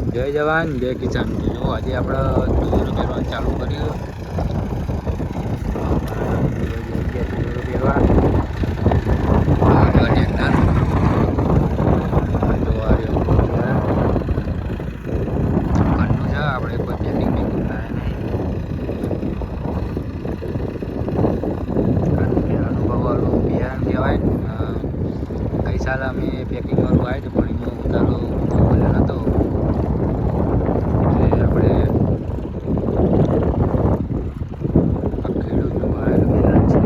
જય જવાન જય કિસાન. જો આજે આપણે તુવેરો પહેરવાનું ચાલુ કર્યું. ગઈ સાલ અમે પેકિંગ વાળું આવ્યું હતું પણ એમાં ઉતારો બોલ્યો નહોતો એટલે આપણે ખેડૂતનું આવેલું બિયારણ છે.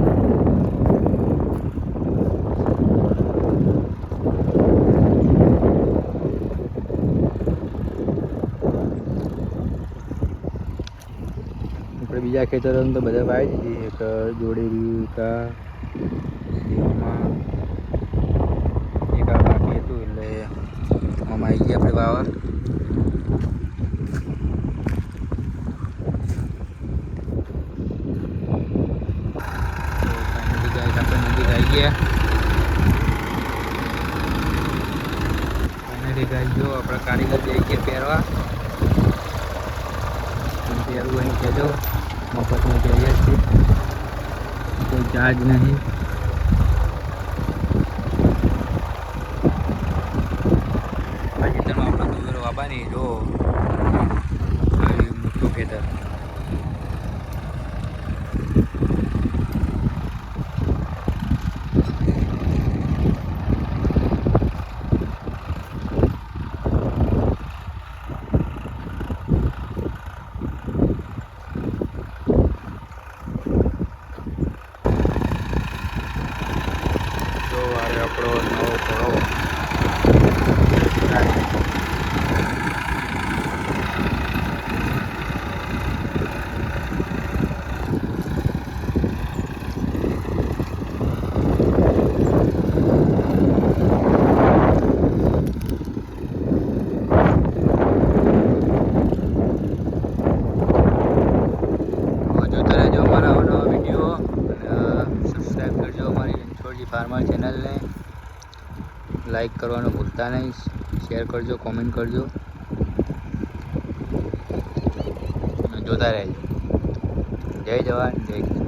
આપણે બીજા ખેતરોમાં તો બધા વાવી દીધી. એક જોડે રહ્યું કા એમાં એક આ બાકી હતું એટલે આમાં આવી ગયા આપણે વાવર. નજીક આવી ગયા ફાઇનલી ગાય. જો આપણા કારીગર જઈ ગયા પહેરવા. પહેરવું અહીં કહેજો, મફતમાં જઈએ છીએ, કોઈ ચાર્જ નહીં. ખેતરમાં આપણે તુવેરો વાવવાની. જો મોટું ખેતર. જો આ આપણો નવો ઘોડો. જોતા રહેજો અમારા નવા વિડીયો અને સબસ્ક્રાઈબ કરજો અમારી રણછોડજી ફાર્મર ચેનલને. લાઈક કરવાનું ભૂલતા નહીં, શેર કરજો, કોમેન્ટ કરજો અને જોતા રહેજો. જય જવાન જય કિસાન.